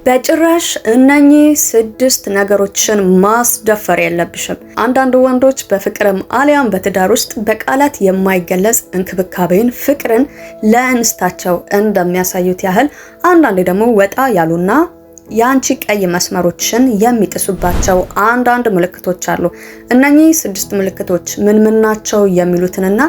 በጭራሽ እነኚህ 6 ነገሮችን ማስደፈር የለብሽም። አንዳንድ ወንዶች በፍቅርም አሊያም በትዳር ውስጥ በቃላት የማይገለጽ እንክብካቤን፣ ፍቅርን ለእንስታቸው እንደሚያሳዩት ያህል አንዳንድ ደግሞ ወጣ ያሉና ያንቺ ቀይ መስመሮችን የሚጥሱባቸው አንዳንድ ምልክቶች አሉ። እነኚህ 6 ምልክቶች ምን ናቸው የሚሉትንና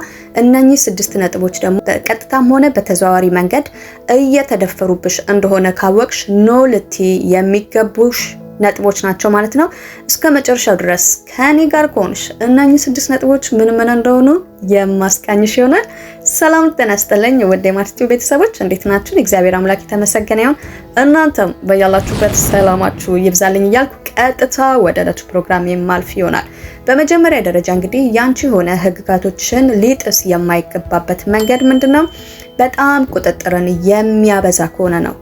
እነኚህ 6 ነጥቦች ደግሞ በቀጥታም ሆነ በተዘዋዋሪ መንገድ እየተደፈሩብሽ እንደሆነ ካወቅሽ ኖ ልቲ የሚገቡሽ ነጥቦች ናቸው ማለት ነው። እስከ መጨረሻው ድረስ ከኔ ጋር ከሆንሽ እነኚህ 6 ነጥቦች ምን እንደሆኑ የማስቃኝሽ ይሆናል። ሰላም ጤና ይስጥልኝ ውድ የማርቲው ቤተሰቦች እንዴት ናችሁ? እግዚአብሔር አምላክ የተመሰገነ ይሁን። እናንተም በያላችሁበት ሰላማችሁ ይብዛልኝ እያልኩ ቀጥታ ወደ ዕለቱ ፕሮግራም የማልፍ ይሆናል። በመጀመሪያ ደረጃ እንግዲህ ያንቺ ሆነ ህግጋቶችን ሊጥስ የማይገባበት መንገድ ምንድነው? በጣም ቁጥጥርን የሚያበዛ ከሆነ ነው።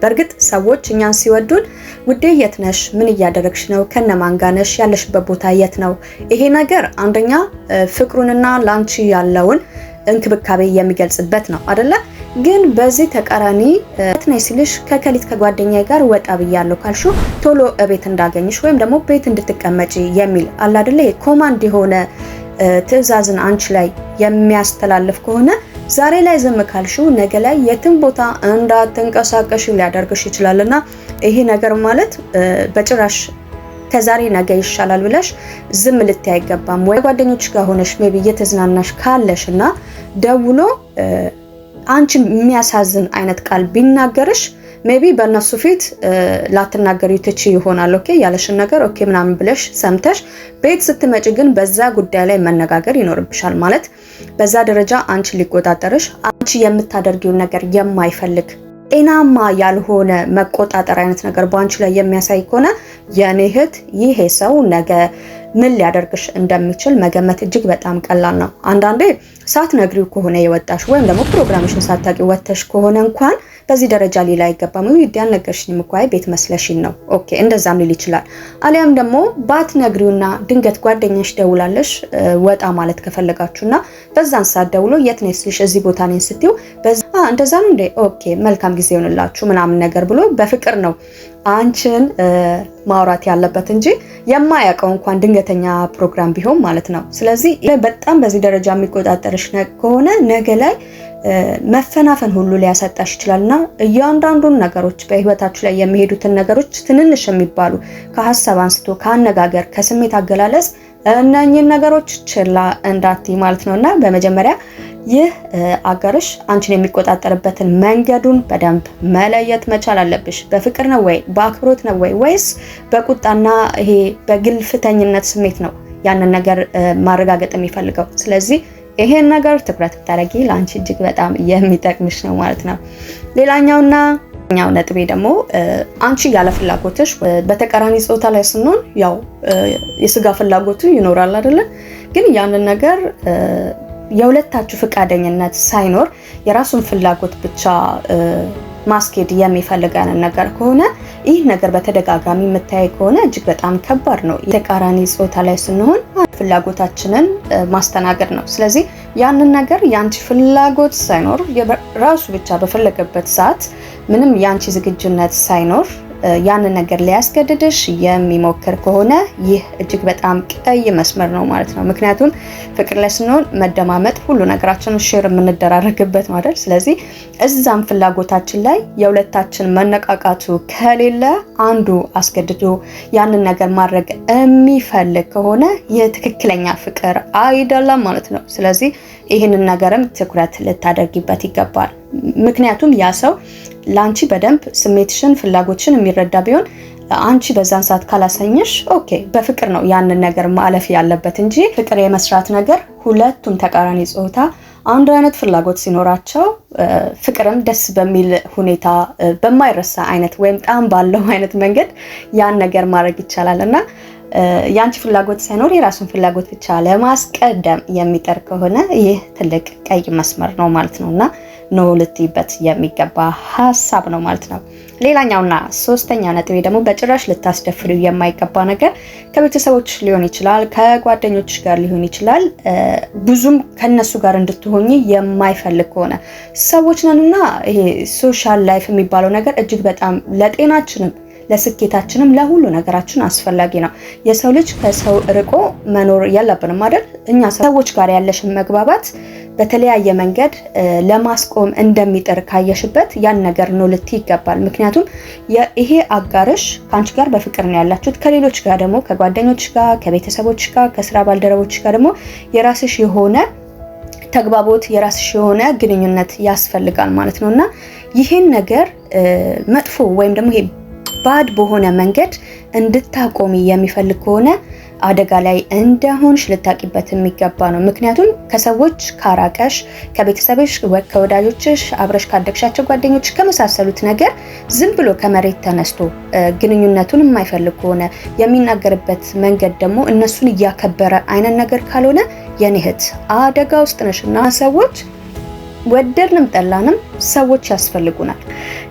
በእርግጥ ሰዎች እኛን ሲወዱን ውዴ የት ነሽ? ምን እያደረግሽ ነው? ከነማን ጋር ነሽ? ያለሽበት ቦታ የት ነው? ይሄ ነገር አንደኛ ፍቅሩንና ላንቺ ያለውን እንክብካቤ የሚገልጽበት ነው አይደለ? ግን በዚህ ተቃራኒ ነይ ሲልሽ ከከሊት ከጓደኛዬ ጋር ወጣ ብያለሁ ካልሹ ቶሎ እቤት እንዳገኝሽ ወይም ደግሞ ቤት እንድትቀመጪ የሚል አለ አይደለ? ኮማንድ የሆነ ትዕዛዝን አንቺ ላይ የሚያስተላልፍ ከሆነ ዛሬ ላይ ዝም ካልሽው ነገ ላይ የትም ቦታ እንዳትንቀሳቀሽ ሊያደርግሽ ይችላልና ይሄ ነገር ማለት በጭራሽ ከዛሬ ነገ ይሻላል ብለሽ ዝም ልትይ አይገባም። ወይ ጓደኞች ጋር ሆነሽ ሜቢ እየተዝናናሽ ካለሽና ደውሎ አንቺን የሚያሳዝን አይነት ቃል ቢናገርሽ ሜቢ በእነሱ ፊት ላትናገሪ ትቺ ይሆናል። ኦኬ ያለሽን ነገር ኦኬ ምናምን ብለሽ ሰምተሽ ቤት ስትመጪ ግን በዛ ጉዳይ ላይ መነጋገር ይኖርብሻል። ማለት በዛ ደረጃ አንቺ ሊቆጣጠርሽ አንቺ የምታደርጊውን ነገር የማይፈልግ ጤናማ ያልሆነ መቆጣጠር አይነት ነገር በአንቺ ላይ የሚያሳይ ከሆነ የኔ እህት ይሄ ሰው ነገ ምን ሊያደርግሽ እንደሚችል መገመት እጅግ በጣም ቀላል ነው። አንዳንዴ ሳትነግሪው ከሆነ የወጣሽ ወይም ደግሞ ፕሮግራምሽን ሳታውቂ ወጥተሽ ከሆነ እንኳን በዚህ ደረጃ ሊላ አይገባም። ይሄ ያልነገርሽኝም እኮ አይ ቤት መስለሽኝ ነው ኦኬ እንደዛም ሊል ይችላል። አሊያም ደግሞ ባትነግሪውና ድንገት ጓደኛሽ ደውላለሽ ወጣ ማለት ከፈለጋችሁና በዛን ሰዓት ደውሎ የት ነሽ ሲልሽ እዚህ ቦታ ነኝ ስትዩ በዛ እንደዛ ነው እንዴ ኦኬ መልካም ጊዜ ይሁንላችሁ ምናምን ነገር ብሎ በፍቅር ነው አንቺን ማውራት ያለበት እንጂ የማያውቀው እንኳን ድንገተኛ ፕሮግራም ቢሆን ማለት ነው። ስለዚህ በጣም በዚህ ደረጃ የሚቆጣጠርሽ ከሆነ ነገ ላይ መፈናፈን ሁሉ ሊያሰጣሽ ይችላልና እያንዳንዱን ነገሮች በህይወታችሁ ላይ የሚሄዱትን ነገሮች ትንንሽ የሚባሉ ከሐሳብ አንስቶ ከአነጋገር ከስሜት አገላለጽ እነኚህን ነገሮች ችላ እንዳትይ ማለት ነውና በመጀመሪያ ይህ አጋርሽ አንቺን የሚቆጣጠርበትን መንገዱን በደንብ መለየት መቻል አለብሽ። በፍቅር ነው ወይ በአክብሮት ነው ወይስ በቁጣና ይሄ በግልፍተኝነት ስሜት ነው ያንን ነገር ማረጋገጥ የሚፈልገው? ስለዚህ ይሄን ነገር ትኩረት ብታረጊ ለአንቺ እጅግ በጣም የሚጠቅምሽ ነው ማለት ነው። ሌላኛውና ኛው ነጥቤ ደግሞ አንቺ ያለ ፍላጎትሽ በተቃራኒ ጾታ ላይ ስንሆን ያው የስጋ ፍላጎቱ ይኖራል አይደለ? ግን ያንን ነገር የሁለታችሁ ፍቃደኝነት ሳይኖር የራሱን ፍላጎት ብቻ ማስኬድ የሚፈልጋን ነገር ከሆነ ይህ ነገር በተደጋጋሚ የምታይ ከሆነ እጅግ በጣም ከባድ ነው። የተቃራኒ ጾታ ላይ ስንሆን ፍላጎታችንን ማስተናገድ ነው። ስለዚህ ያንን ነገር ያንቺ ፍላጎት ሳይኖር ራሱ ብቻ በፈለገበት ሰዓት ምንም ያንቺ ዝግጁነት ሳይኖር ያንን ነገር ሊያስገድድሽ የሚሞክር ከሆነ ይህ እጅግ በጣም ቀይ መስመር ነው ማለት ነው። ምክንያቱም ፍቅር ላይ ስንሆን መደማመጥ ሁሉ ነገራችንን ሼር የምንደራረግበት ማለት። ስለዚህ እዛም ፍላጎታችን ላይ የሁለታችን መነቃቃቱ ከሌለ አንዱ አስገድዶ ያንን ነገር ማድረግ የሚፈልግ ከሆነ የትክክለኛ ፍቅር አይደለም ማለት ነው። ስለዚህ ይህንን ነገርም ትኩረት ልታደርጊበት ይገባል። ምክንያቱም ያ ሰው ላንቺ በደንብ ስሜትሽን ፍላጎትሽን የሚረዳ ቢሆን አንቺ በዛን ሰዓት ካላሰኘሽ ኦኬ በፍቅር ነው ያንን ነገር ማለፍ ያለበት እንጂ ፍቅር የመስራት ነገር ሁለቱም ተቃራኒ ጾታ አንድ አይነት ፍላጎት ሲኖራቸው ፍቅርም ደስ በሚል ሁኔታ በማይረሳ አይነት ወይም ጣም ባለው አይነት መንገድ ያን ነገር ማድረግ ይቻላልና ያንቺ ፍላጎት ሳይኖር የራሱን ፍላጎት ብቻ ለማስቀደም የሚጠር ከሆነ ይህ ትልቅ ቀይ መስመር ነው ማለት ነውና ነው ልትይበት የሚገባ ሐሳብ ነው ማለት ነው። ሌላኛውና ሶስተኛ ነጥቤ ደግሞ በጭራሽ ልታስደፍሪው የማይገባ ነገር ከቤተሰቦች ሊሆን ይችላል፣ ከጓደኞች ጋር ሊሆን ይችላል። ብዙም ከነሱ ጋር እንድትሆኚ የማይፈልግ ከሆነ ሰዎች ነንና ይሄ ሶሻል ላይፍ የሚባለው ነገር እጅግ በጣም ለጤናችንም ለስኬታችንም ለሁሉ ነገራችን አስፈላጊ ነው። የሰው ልጅ ከሰው ርቆ መኖር የለብንም አይደል? እኛ ሰዎች ጋር ያለሽን መግባባት በተለያየ መንገድ ለማስቆም እንደሚጥር ካየሽበት ያን ነገር ነው ልትይ ይገባል። ምክንያቱም ይሄ አጋርሽ ከአንቺ ጋር በፍቅር ነው ያላችሁት። ከሌሎች ጋር ደግሞ ከጓደኞች ጋር፣ ከቤተሰቦች ጋር፣ ከስራ ባልደረቦች ጋር ደግሞ የራስሽ የሆነ ተግባቦት የራስሽ የሆነ ግንኙነት ያስፈልጋል ማለት ነውና ይሄን ነገር መጥፎ ወይም ደግሞ ይሄ ባድ በሆነ መንገድ እንድታቆሚ የሚፈልግ ከሆነ አደጋ ላይ እንደሆንሽ ልታቂበት የሚገባ ነው። ምክንያቱም ከሰዎች ካራቀሽ፣ ከቤተሰብሽ፣ ከወዳጆችሽ፣ አብረሽ ካደግሻቸው ጓደኞች ከመሳሰሉት ነገር ዝም ብሎ ከመሬት ተነስቶ ግንኙነቱን የማይፈልግ ከሆነ የሚናገርበት መንገድ ደግሞ እነሱን እያከበረ አይነት ነገር ካልሆነ የኔ እህት አደጋ ውስጥ ነሽና ሰዎች ወደድንም ጠላንም ሰዎች ያስፈልጉናል።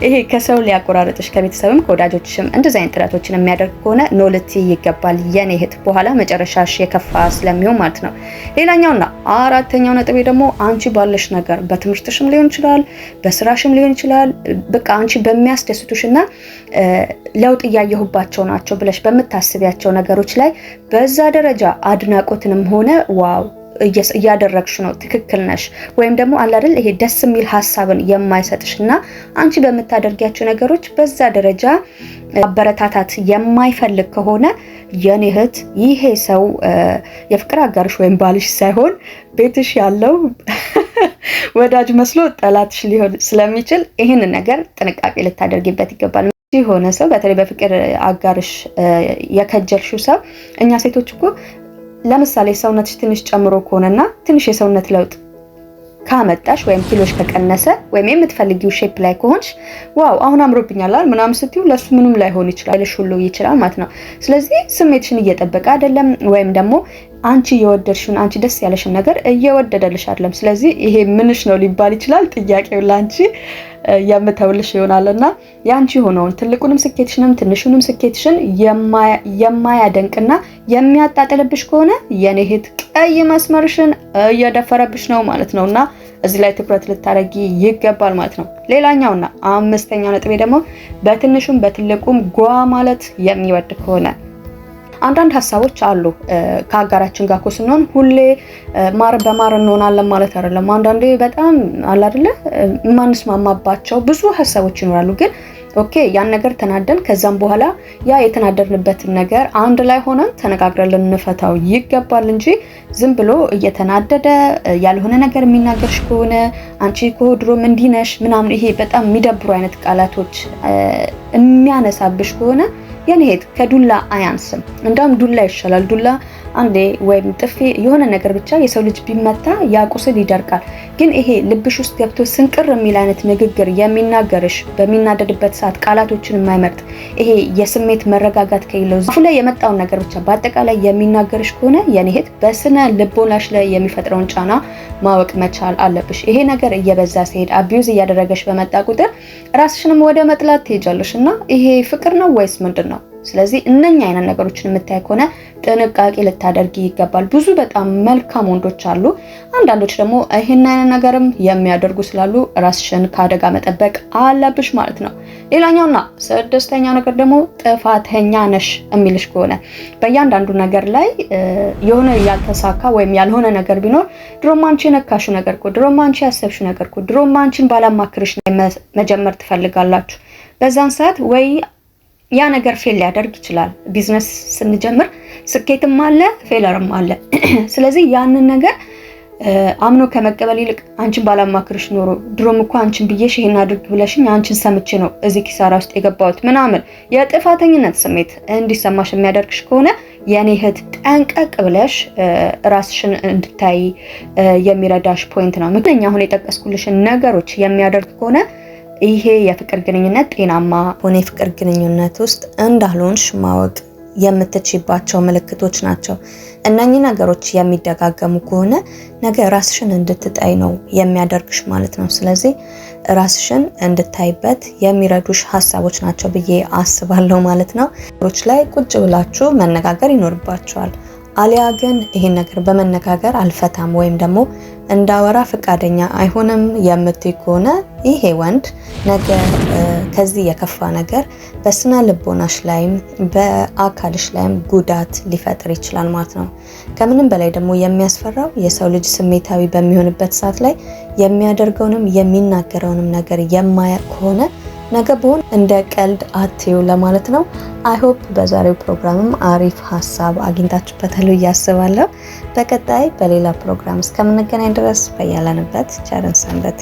ይሄ ከሰው ሊያቆራረጥሽ ከቤተሰብም ከወዳጆችሽም እንደዚህ አይነት ጥረቶችን የሚያደርግ ከሆነ ኖ ልትይ ይገባል የኔ እህት፣ በኋላ መጨረሻሽ የከፋ ስለሚሆን ማለት ነው። ሌላኛውና አራተኛው ነጥቤ ደግሞ አንቺ ባለሽ ነገር በትምህርትሽም ሊሆን ይችላል፣ በስራሽም ሊሆን ይችላል፣ በቃ አንቺ በሚያስደስቱሽና ለውጥ እያየሁባቸው ናቸው ብለሽ በምታስቢያቸው ነገሮች ላይ በዛ ደረጃ አድናቆትንም ሆነ ዋው እያደረግሽ ነው ትክክል ነሽ ወይም ደግሞ አለ አይደል ይሄ ደስ የሚል ሐሳብን የማይሰጥሽና አንቺ በምታደርጊያቸው ነገሮች በዛ ደረጃ አበረታታት የማይፈልግ ከሆነ የኔ እህት ይሄ ሰው የፍቅር አጋርሽ ወይም ባልሽ ሳይሆን ቤትሽ ያለው ወዳጅ መስሎ ጠላትሽ ሊሆን ስለሚችል ይሄን ነገር ጥንቃቄ ልታደርጊበት ይገባል። የሆነ ሰው በተለይ በፍቅር አጋርሽ የከጀልሽው ሰው እኛ ሴቶች እኮ ለምሳሌ ሰውነትሽ ትንሽ ጨምሮ ከሆነና ትንሽ የሰውነት ለውጥ ካመጣሽ ወይም ኪሎሽ ከቀነሰ ወይም የምትፈልጊው ሼፕ ላይ ከሆንሽ ዋው አሁን አምሮብኛል ምናምን ስትዩ ለሱ ምንም ላይሆን ይችላል ሁሉ ይችላል ማለት ነው። ስለዚህ ስሜትሽን እየጠበቀ አይደለም ወይም ደግሞ አንቺ የወደድሽውን አንቺ ደስ ያለሽን ነገር እየወደደልሽ አይደለም። ስለዚህ ይሄ ምንሽ ነው ሊባል ይችላል። ጥያቄው ላንቺ የምተውልሽ ይሆናልና ያንቺ ሆነውን ትልቁንም ስኬትሽንም ትንሹንም ስኬትሽን የማያደንቅና የሚያጣጥልብሽ ከሆነ የኔ እህት ቀይ መስመርሽን እየደፈረብሽ ነው ማለት ነውና እዚህ ላይ ትኩረት ልታረጊ ይገባል ማለት ነው። ሌላኛውና አምስተኛው ነጥቤ ደግሞ በትንሹም በትልቁም ጓ ማለት የሚወድ ከሆነ አንዳንድ ሀሳቦች አሉ። ከአጋራችን ጋር እኮ ስንሆን ሁሌ ማር በማር እንሆናለን ማለት አይደለም። አንዳንዴ በጣም አለ አይደለ የማንስማማባቸው ብዙ ሀሳቦች ይኖራሉ። ግን ኦኬ ያን ነገር ተናደን ከዛም በኋላ ያ የተናደርንበትን ነገር አንድ ላይ ሆነን ተነጋግረን ልንፈታው ይገባል እንጂ ዝም ብሎ እየተናደደ ያልሆነ ነገር የሚናገርሽ ከሆነ አንቺ እኮ ድሮም እንዲህ ነሽ ምናምን ይሄ በጣም የሚደብሩ አይነት ቃላቶች የሚያነሳብሽ ከሆነ የኔ እህት ከዱላ አያንስም። እንደውም ዱላ ይሻላል። ዱላ አንዴ ወይም ጥፊ የሆነ ነገር ብቻ የሰው ልጅ ቢመታ ያ ቁስል ይደርቃል። ግን ይሄ ልብሽ ውስጥ ገብቶ ስንቅር የሚል አይነት ንግግር የሚናገርሽ በሚናደድበት ሰዓት ቃላቶችን የማይመርጥ ይሄ የስሜት መረጋጋት ከሌለው አፉ ላይ የመጣውን ነገር ብቻ በአጠቃላይ የሚናገርሽ ከሆነ የኔ እህት በስነ ልቦናሽ ላይ የሚፈጥረውን ጫና ማወቅ መቻል አለብሽ። ይሄ ነገር እየበዛ ሲሄድ አቢዩዝ እያደረገሽ በመጣ ቁጥር ራስሽንም ወደ መጥላት ትሄጃለሽና ይሄ ፍቅር ነው ወይስ ምንድን ነው? ስለዚህ እነኛ አይነት ነገሮችን የምታይ ከሆነ ጥንቃቄ ልታደርጊ ይገባል። ብዙ በጣም መልካም ወንዶች አሉ። አንዳንዶች ደግሞ ይሄን አይነት ነገርም የሚያደርጉ ስላሉ ራስሽን ከአደጋ መጠበቅ አለብሽ ማለት ነው። ሌላኛውና ስድስተኛው ነገር ደግሞ ጥፋተኛ ነሽ የሚልሽ ከሆነ በእያንዳንዱ ነገር ላይ የሆነ ያልተሳካ ወይም ያልሆነ ነገር ቢኖር ድሮም አንቺ የነካሽው ነገር እኮ ድሮም አንቺ ያሰብሽው ነገር እኮ ድሮም አንቺን ባላማክርሽ መጀመር ትፈልጋላችሁ። በዛን ሰዓት ወይ ያ ነገር ፌል ሊያደርግ ይችላል። ቢዝነስ ስንጀምር ስኬትም አለ ፌለርም አለ። ስለዚህ ያንን ነገር አምኖ ከመቀበል ይልቅ አንቺን ባላማክርሽ ኖሮ ድሮም እኮ አንቺን ብዬሽ ይሄን አድርግ ብለሽኝ አንቺን ሰምቼ ነው እዚህ ኪሳራ ውስጥ የገባሁት ምናምን የጥፋተኝነት ስሜት እንዲሰማሽ የሚያደርግሽ ከሆነ የኔ እህት ጠንቀቅ ብለሽ ራስሽን እንድታይ የሚረዳሽ ፖይንት ነው። ምክንያቱም አሁን የጠቀስኩልሽን ነገሮች የሚያደርግ ከሆነ ይሄ የፍቅር ግንኙነት ጤናማ ሆነ የፍቅር ግንኙነት ውስጥ እንዳልሆንሽ ማወቅ የምትችይባቸው ምልክቶች ናቸው። እነኚህ ነገሮች የሚደጋገሙ ከሆነ ነገ ራስሽን እንድትጠይ ነው የሚያደርግሽ ማለት ነው። ስለዚህ ራስሽን እንድታይበት የሚረዱሽ ሀሳቦች ናቸው ብዬ አስባለሁ ማለት ነው። ነገሮች ላይ ቁጭ ብላችሁ መነጋገር ይኖርባችኋል። አሊያ ግን ይሄን ነገር በመነጋገር አልፈታም ወይም ደግሞ እንዳወራ ፈቃደኛ አይሆንም የምትይ ከሆነ ይሄ ወንድ ነገ ከዚህ የከፋ ነገር በስነ ልቦናሽ ላይም በአካልሽ ላይም ጉዳት ሊፈጥር ይችላል ማለት ነው። ከምንም በላይ ደግሞ የሚያስፈራው የሰው ልጅ ስሜታዊ በሚሆንበት ሰዓት ላይ የሚያደርገውንም የሚናገረውንም ነገር የማያውቅ ከሆነ ነገ በሆነ እንደ ቀልድ አትዩ ለማለት ነው። አይ ሆፕ በዛሬው ፕሮግራምም አሪፍ ሀሳብ አግኝታችሁበታል እያስባለሁ። በቀጣይ በሌላ ፕሮግራም እስከምንገናኝ ድረስ በያለንበት ቸርን ሰንበት።